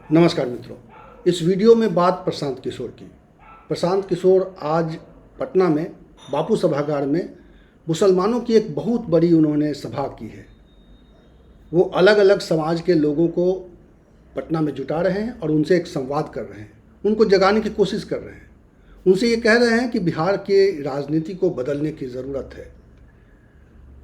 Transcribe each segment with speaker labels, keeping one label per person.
Speaker 1: नमस्कार मित्रों, इस वीडियो में बात प्रशांत किशोर की। प्रशांत किशोर आज पटना में बापू सभागार में मुसलमानों की एक बहुत बड़ी उन्होंने सभा की है। वो अलग अलग समाज के लोगों को पटना में जुटा रहे हैं और उनसे एक संवाद कर रहे हैं, उनको जगाने की कोशिश कर रहे हैं। उनसे ये कह रहे हैं कि बिहार के राजनीति को बदलने की ज़रूरत है।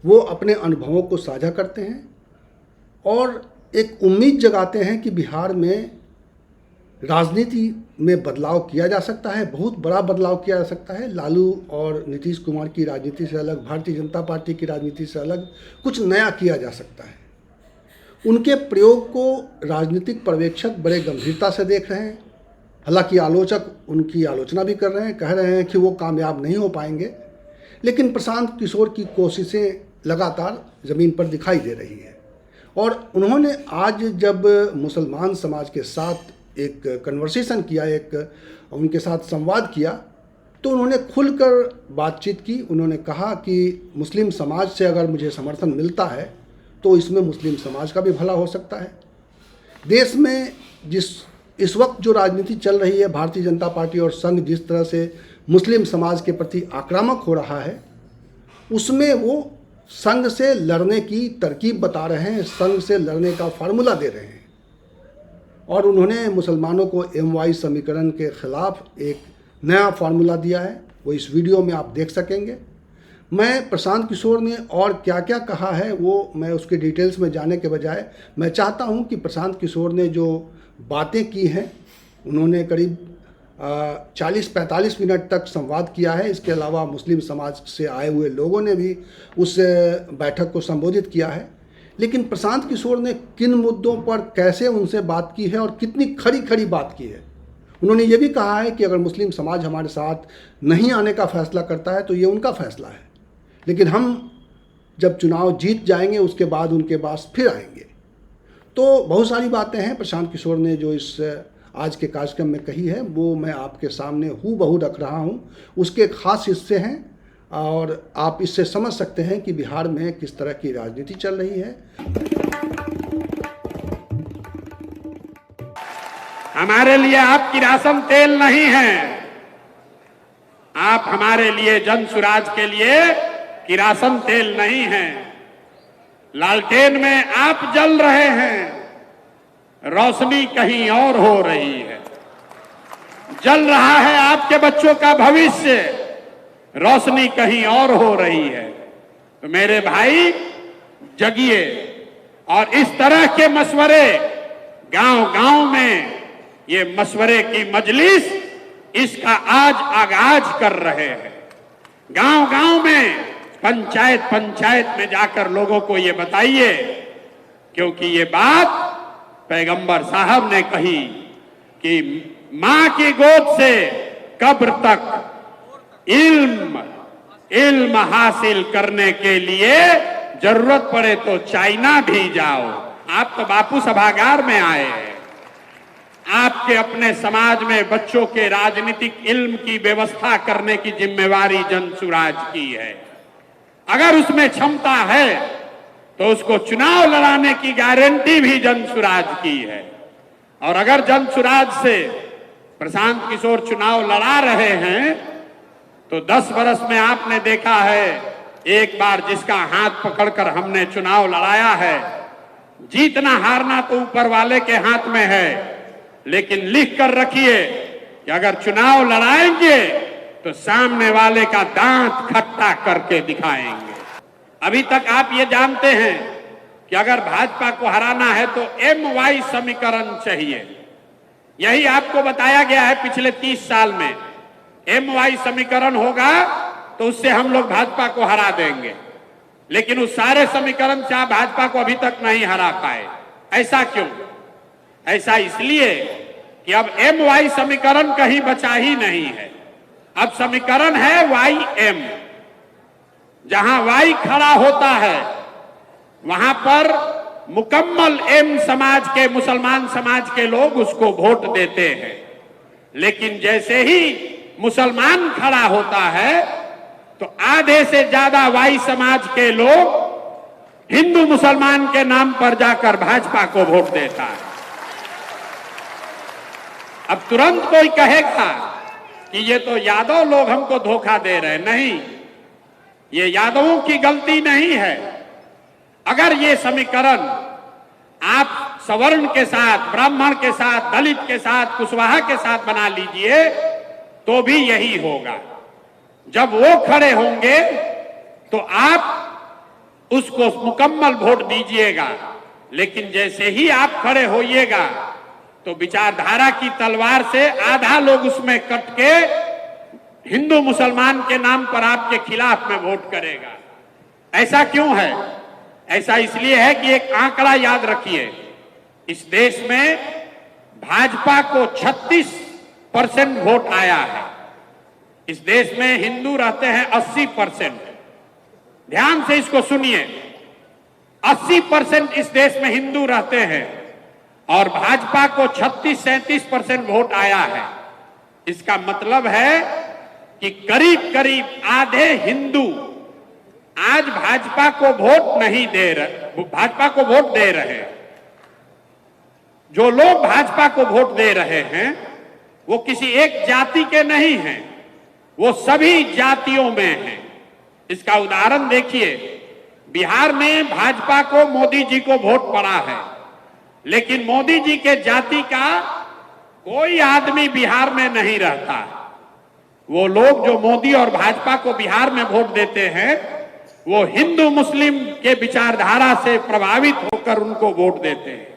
Speaker 1: वो अपने अनुभवों को साझा करते हैं और एक उम्मीद जगाते हैं कि बिहार में राजनीति में बदलाव किया जा सकता है, बहुत बड़ा बदलाव किया जा सकता है। लालू और नीतीश कुमार की राजनीति से अलग, भारतीय जनता पार्टी की राजनीति से अलग कुछ नया किया जा सकता है। उनके प्रयोग को राजनीतिक पर्यवेक्षक बड़े गंभीरता से देख रहे हैं। हालांकि आलोचक उनकी आलोचना भी कर रहे हैं, कह रहे हैं कि वो कामयाब नहीं हो पाएंगे, लेकिन प्रशांत किशोर की कोशिशें लगातार ज़मीन पर दिखाई दे रही है। और उन्होंने आज जब मुसलमान समाज के साथ एक कन्वर्सेशन किया, एक उनके साथ संवाद किया, तो उन्होंने खुलकर बातचीत की। उन्होंने कहा कि मुस्लिम समाज से अगर मुझे समर्थन मिलता है तो इसमें मुस्लिम समाज का भी भला हो सकता है। देश में इस वक्त जो राजनीति चल रही है, भारतीय जनता पार्टी और संघ जिस तरह से मुस्लिम समाज के प्रति आक्रामक हो रहा है, उसमें वो संघ से लड़ने की तरकीब बता रहे हैं, संघ से लड़ने का फार्मूला दे रहे हैं। और उन्होंने मुसलमानों को MY समीकरण के खिलाफ एक नया फार्मूला दिया है, वो इस वीडियो में आप देख सकेंगे। मैं प्रशांत किशोर ने और क्या क्या कहा है वो मैं उसके डिटेल्स में जाने के बजाय मैं चाहता हूं कि प्रशांत किशोर ने जो बातें की हैं, उन्होंने करीब 40-45 मिनट तक संवाद किया है। इसके अलावा मुस्लिम समाज से आए हुए लोगों ने भी उस बैठक को संबोधित किया है। लेकिन प्रशांत किशोर ने किन मुद्दों पर कैसे उनसे बात की है और कितनी खरी खरी बात की है। उन्होंने ये भी कहा है कि अगर मुस्लिम समाज हमारे साथ नहीं आने का फैसला करता है तो ये उनका फैसला है, लेकिन हम जब चुनाव जीत जाएंगे उसके बाद उनके पास फिर आएंगे। तो बहुत सारी बातें हैं प्रशांत किशोर ने जो इस आज के कार्यक्रम में कही है, वो मैं आपके सामने हूबहू रख रहा हूँ। उसके खास हिस्से हैं और आप इससे समझ सकते हैं कि बिहार में किस तरह की राजनीति चल रही है।
Speaker 2: हमारे लिए आप किरासन तेल नहीं है, आप हमारे लिए जन सुराज के लिए किरासन तेल नहीं है। लालटेन में आप जल रहे हैं, रोशनी कहीं और हो रही है। जल रहा है आपके बच्चों का भविष्य, रोशनी कहीं और हो रही है। तो मेरे भाई जगिए और इस तरह के मशवरे गांव-गांव में, ये मशवरे की मजलिस, इसका आज आगाज कर रहे हैं। गांव-गांव में, पंचायत में जाकर लोगों को ये बताइए, क्योंकि ये बात पैगंबर साहब ने कही कि मां की गोद से कब्र तक इल्म हासिल करने के लिए जरूरत पड़े तो चाइना भी जाओ। आप तो बापू सभागार में आए हैं, आपके अपने समाज में बच्चों के राजनीतिक इल्म की व्यवस्था करने की जिम्मेवारी जनसुराज की है। अगर उसमें क्षमता है तो उसको चुनाव लड़ाने की गारंटी भी जनसुराज की है। और अगर जनसुराज से प्रशांत किशोर चुनाव लड़ा रहे हैं तो 10 वर्ष में आपने देखा है, एक बार जिसका हाथ पकड़कर हमने चुनाव लड़ाया है, जीतना हारना तो ऊपर वाले के हाथ में है, लेकिन लिख कर रखिए कि अगर चुनाव लड़ाएंगे तो सामने वाले का दांत खट्टा करके दिखाएंगे। अभी तक आप ये जानते हैं कि अगर भाजपा को हराना है तो MY समीकरण चाहिए। यही आपको बताया गया है पिछले 30 साल में। MY समीकरण होगा तो उससे हम लोग भाजपा को हरा देंगे, लेकिन उस सारे समीकरण से आप भाजपा को अभी तक नहीं हरा पाए। ऐसा क्यों? ऐसा इसलिए कि अब MY समीकरण कहीं बचा ही नहीं है। अब समीकरण है YM। जहां Y खड़ा होता है वहां पर मुकम्मल M समाज के, मुसलमान समाज के लोग उसको वोट देते हैं। लेकिन जैसे ही मुसलमान खड़ा होता है तो आधे से ज्यादा Y समाज के लोग हिंदू मुसलमान के नाम पर जाकर भाजपा को वोट देता है। अब तुरंत कोई कहेगा कि ये तो यादव लोग हमको धोखा दे रहे हैं। नहीं, ये यादवों की गलती नहीं है। अगर ये समीकरण आप सवर्ण के साथ, ब्राह्मण के साथ, दलित के साथ, कुशवाहा के साथ बना लीजिए तो भी यही होगा। जब वो खड़े होंगे तो आप उसको मुकम्मल वोट दीजिएगा, लेकिन जैसे ही आप खड़े होइएगा तो विचारधारा की तलवार से आधा लोग उसमें कट के हिंदू मुसलमान के नाम पर आपके खिलाफ में वोट करेगा। ऐसा क्यों है? ऐसा इसलिए है कि एक आंकड़ा याद रखिए, इस देश में भाजपा को 36% वोट आया है। इस देश में हिंदू रहते हैं 80%। ध्यान से इसको सुनिए, 80% इस देश में हिंदू रहते हैं और भाजपा को 36-37% वोट आया है। इसका मतलब है कि करीब करीब आधे हिंदू आज भाजपा को वोट नहीं दे रहे, भाजपा को वोट दे रहे हैं। जो लोग भाजपा को वोट दे रहे हैं वो किसी एक जाति के नहीं हैं, वो सभी जातियों में हैं। इसका उदाहरण देखिए, बिहार में भाजपा को मोदी जी को वोट पड़ा है, लेकिन मोदी जी के जाति का कोई आदमी बिहार में नहीं रहता। वो लोग जो मोदी और भाजपा को बिहार में वोट देते हैं वो हिंदू मुस्लिम के विचारधारा से प्रभावित होकर उनको वोट देते हैं।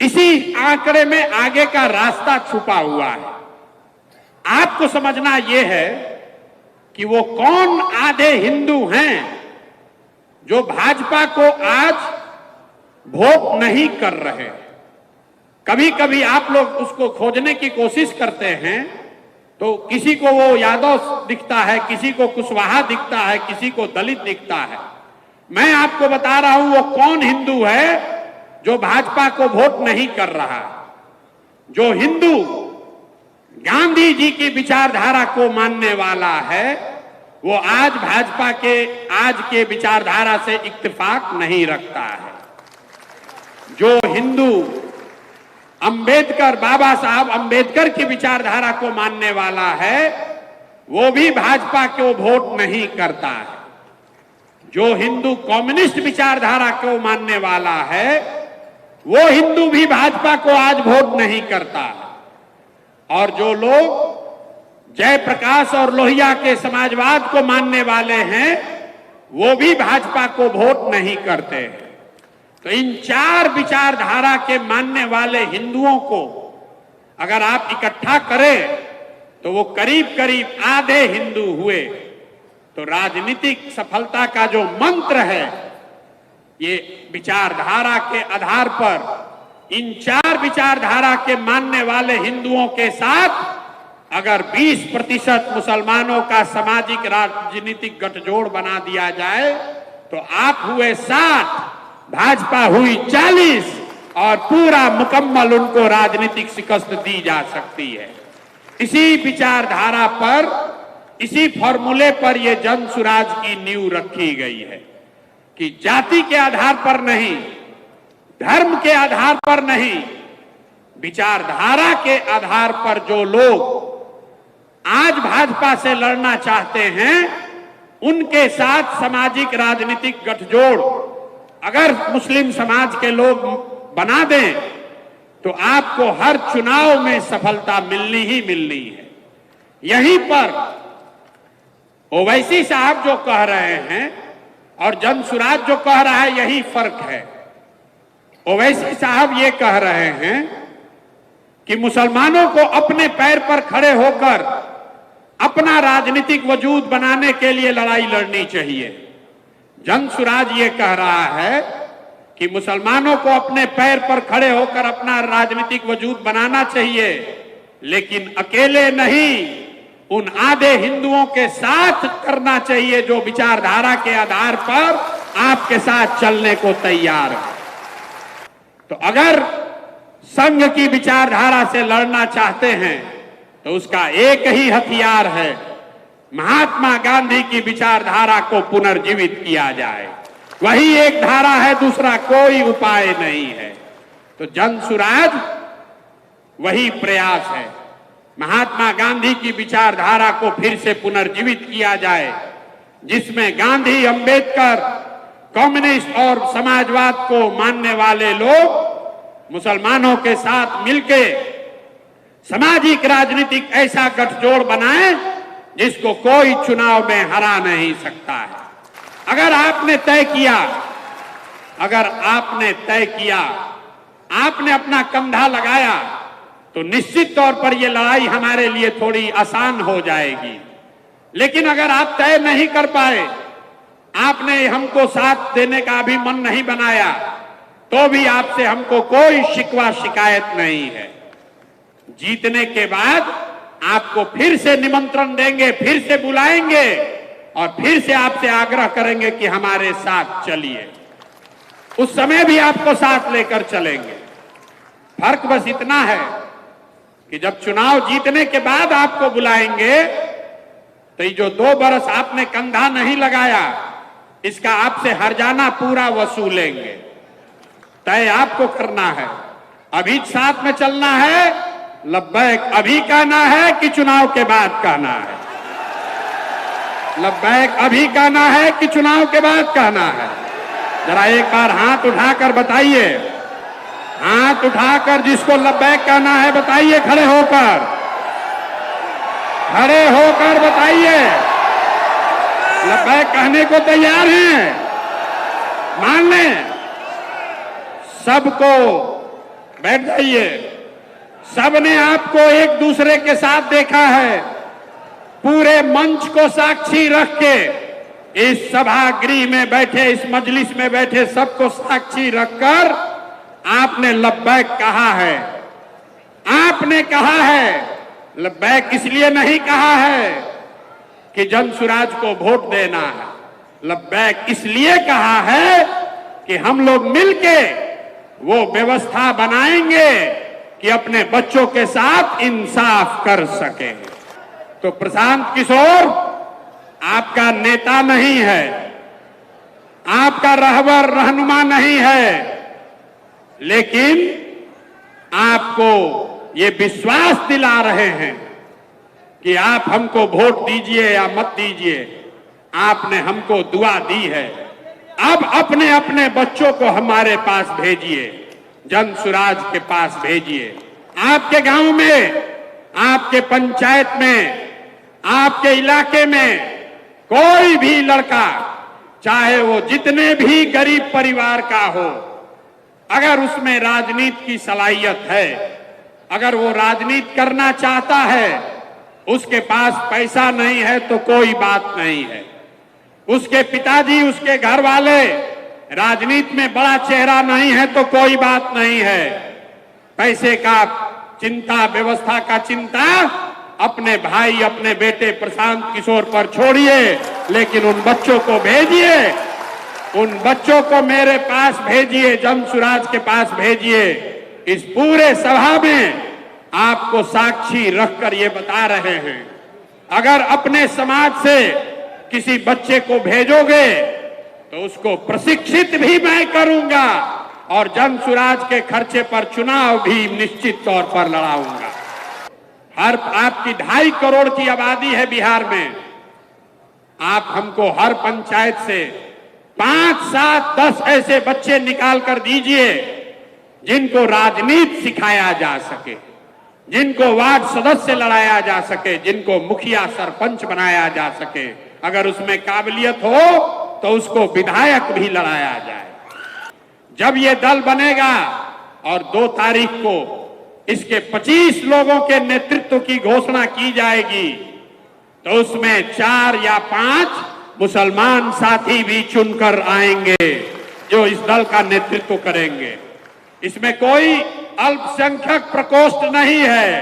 Speaker 2: इसी आंकड़े में आगे का रास्ता छुपा हुआ है। आपको समझना यह है कि वो कौन आधे हिंदू हैं जो भाजपा को आज वोट नहीं कर रहे। कभी कभी आप लोग उसको खोजने की कोशिश करते हैं तो किसी को वो यादव दिखता है, किसी को कुशवाहा दिखता है, किसी को दलित दिखता है। मैं आपको बता रहा हूं वो कौन हिंदू है जो भाजपा को वोट नहीं कर रहा। जो हिंदू गांधी जी की विचारधारा को मानने वाला है वो आज भाजपा के आज के विचारधारा से इत्तेफाक नहीं रखता है। जो हिंदू अंबेडकर, बाबा साहब अंबेडकर की विचारधारा को मानने वाला है वो भी भाजपा को वोट नहीं करता है। जो हिंदू कम्युनिस्ट विचारधारा को मानने वाला है वो हिंदू भी भाजपा को आज वोट नहीं करता है। और जो लोग जयप्रकाश और लोहिया के समाजवाद को मानने वाले हैं वो भी भाजपा को वोट नहीं करते हैं। तो इन चार विचारधारा के मानने वाले हिंदुओं को अगर आप इकट्ठा करें तो वो करीब करीब आधे हिंदू हुए। तो राजनीतिक सफलता का जो मंत्र है ये विचारधारा के आधार पर इन चार विचारधारा के मानने वाले हिंदुओं के साथ अगर 20% मुसलमानों का सामाजिक राजनीतिक गठजोड़ बना दिया जाए तो आप हुए 60, भाजपा हुई 40 और पूरा मुकम्मल उनको राजनीतिक शिकस्त दी जा सकती है। इसी विचारधारा पर, इसी फॉर्मूले पर यह जन सुराज की नींव रखी गई है कि जाति के आधार पर नहीं, धर्म के आधार पर नहीं, विचारधारा के आधार पर जो लोग आज भाजपा से लड़ना चाहते हैं उनके साथ सामाजिक राजनीतिक गठजोड़ अगर मुस्लिम समाज के लोग बना दें तो आपको हर चुनाव में सफलता मिलनी ही मिलनी है। यहीं पर ओवैसी साहब जो कह रहे हैं और जनसुराज जो कह रहा है यही फर्क है। ओवैसी साहब ये कह रहे हैं कि मुसलमानों को अपने पैर पर खड़े होकर अपना राजनीतिक वजूद बनाने के लिए लड़ाई लड़नी चाहिए। जनसुराज ये कह रहा है कि मुसलमानों को अपने पैर पर खड़े होकर अपना राजनीतिक वजूद बनाना चाहिए, लेकिन अकेले नहीं, उन आधे हिंदुओं के साथ करना चाहिए जो विचारधारा के आधार पर आपके साथ चलने को तैयार है। तो अगर संघ की विचारधारा से लड़ना चाहते हैं तो उसका एक ही हथियार है, महात्मा गांधी की विचारधारा को पुनर्जीवित किया जाए। वही एक धारा है, दूसरा कोई उपाय नहीं है। तो जनसुराज वही प्रयास है। महात्मा गांधी की विचारधारा को फिर से पुनर्जीवित किया जाए, जिसमें गांधी, अंबेडकर, कम्युनिस्ट और समाजवाद को मानने वाले लोग मुसलमानों के साथ मिलके सामाजिक राजनीतिक ऐसा गठजोड़ बनाए जिसको कोई चुनाव में हरा नहीं सकता है। अगर आपने तय किया, आपने अपना कंधा लगाया, तो निश्चित तौर पर यह लड़ाई हमारे लिए थोड़ी आसान हो जाएगी। लेकिन अगर आप तय नहीं कर पाए, आपने हमको साथ देने का भी मन नहीं बनाया, तो भी आपसे हमको कोई शिकवा शिकायत नहीं है। जीतने के बाद आपको फिर से निमंत्रण देंगे, फिर से बुलाएंगे और फिर से आपसे आग्रह करेंगे कि हमारे साथ चलिए। उस समय भी आपको साथ लेकर चलेंगे। फर्क बस इतना है कि जब चुनाव जीतने के बाद आपको बुलाएंगे, तो ये जो 2 बरस आपने कंधा नहीं लगाया, इसका आपसे हर्जाना पूरा वसूलेंगे। तय आपको करना है। अभी साथ में चलना है, लब्बैक अभी कहना है कि चुनाव के बाद कहना है? लब्बैक अभी कहना है कि चुनाव के बाद कहना है? जरा एक बार हाथ उठाकर बताइए। हाथ उठाकर जिसको लब्बैक कहना है बताइए, खड़े होकर बताइए। लब्बैक कहने को तैयार हैं? मान लें। सबको बैठ जाइए। सबने आपको एक दूसरे के साथ देखा है। पूरे मंच को साक्षी रख के, इस सभागृह में बैठे, इस मजलिस में बैठे सबको साक्षी रखकर आपने लब्बैक कहा है। आपने कहा है। लब्बैक इसलिए नहीं कहा है कि जनसुराज को वोट देना है। लब्बैक इसलिए कहा है कि हम लोग मिलके वो व्यवस्था बनाएंगे कि अपने बच्चों के साथ इंसाफ कर सके। तो प्रशांत किशोर आपका नेता नहीं है, आपका रहबर रहनुमा नहीं है, लेकिन आपको ये विश्वास दिला रहे हैं कि आप हमको वोट दीजिए या मत दीजिए, आपने हमको दुआ दी है। अब अपने अपने बच्चों को हमारे पास भेजिए, जनसुराज के पास भेजिए। आपके गांव में, आपके पंचायत में, आपके इलाके में कोई भी लड़का, चाहे वो जितने भी गरीब परिवार का हो, अगर उसमें राजनीति की सलाहियत है, अगर वो राजनीति करना चाहता है, उसके पास पैसा नहीं है तो कोई बात नहीं है, उसके पिताजी, उसके घर वाले राजनीति में बड़ा चेहरा नहीं है तो कोई बात नहीं है। पैसे का चिंता, व्यवस्था का चिंता अपने भाई, अपने बेटे प्रशांत किशोर पर छोड़िए, लेकिन उन बच्चों को भेजिए, उन बच्चों को मेरे पास भेजिए, जनसुराज के पास भेजिए। इस पूरे सभा में आपको साक्षी रखकर ये बता रहे हैं, अगर अपने समाज से किसी बच्चे को भेजोगे तो उसको प्रशिक्षित भी मैं करूंगा और जनसुराज के खर्चे पर चुनाव भी निश्चित तौर पर लड़ाऊंगा। आपकी 2.5 करोड़ की आबादी है बिहार में। आप हमको हर पंचायत से 5, 7, 10 ऐसे बच्चे निकाल कर दीजिए जिनको राजनीति सिखाया जा सके, जिनको वार्ड सदस्य लड़ाया जा सके, जिनको मुखिया सरपंच बनाया जा सके। अगर उसमें काबिलियत हो तो उसको विधायक भी लड़ाया जाए। जब ये दल बनेगा और 2 तारीख को इसके 25 लोगों के नेतृत्व की घोषणा की जाएगी, तो उसमें 4 या 5 मुसलमान साथी भी चुनकर आएंगे जो इस दल का नेतृत्व करेंगे। इसमें कोई अल्पसंख्यक प्रकोष्ठ नहीं है,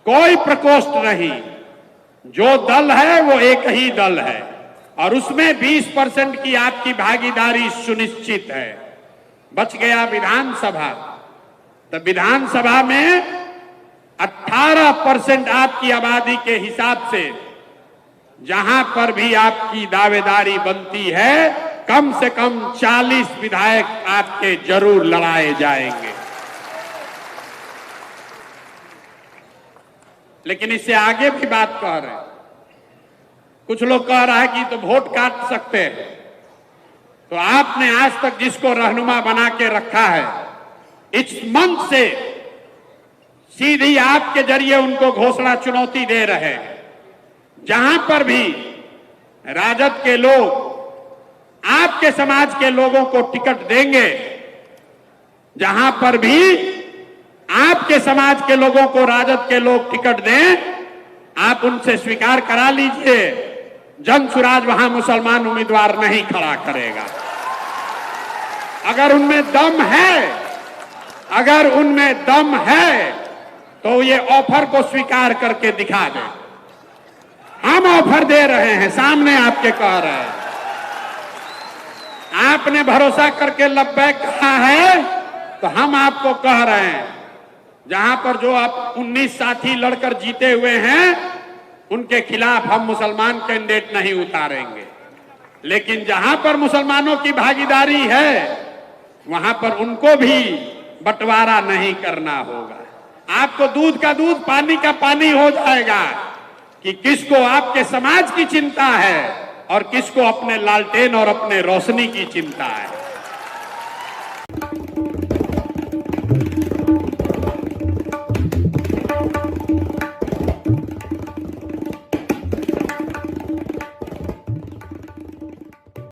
Speaker 2: कोई प्रकोष्ठ नहीं। जो दल है वो एक ही दल है और उसमें 20% की आपकी भागीदारी सुनिश्चित है। बच गया विधानसभा, तो विधानसभा में 18% आपकी आबादी के हिसाब से जहां पर भी आपकी दावेदारी बनती है, कम से कम 40 विधायक आपके जरूर लड़ाए जाएंगे। लेकिन इससे आगे भी बात कह रहे हैं। कुछ लोग कह रहा है कि तो वोट काट सकते हैं। तो आपने आज तक जिसको रहनुमा बना के रखा है, इस मंच से सीधी आपके जरिए उनको घोषणा चुनौती दे रहे हैं। जहां पर भी राजद के लोग आपके समाज के लोगों को टिकट देंगे, जहां पर भी आपके समाज के लोगों को राजद के लोग टिकट दें, आप उनसे स्वीकार करा लीजिए, जन सुराज वहां मुसलमान उम्मीदवार नहीं खड़ा करेगा। अगर उनमें दम है, अगर उनमें दम है तो ये ऑफर को स्वीकार करके दिखा दें। हम ऑफर दे रहे हैं, सामने आपके कह रहे हैं। आपने भरोसा करके लब्बैक कहा है तो हम आपको कह रहे हैं, जहां पर जो आप 19 साथी लड़कर जीते हुए हैं, उनके खिलाफ हम मुसलमान कैंडिडेट नहीं उतारेंगे। लेकिन जहां पर मुसलमानों की भागीदारी है, वहां पर उनको भी बंटवारा नहीं करना होगा। आपको दूध का दूध, पानी का पानी हो जाएगा कि किसको आपके समाज की चिंता है और किसको अपने लालटेन और अपने रोशनी की चिंता है।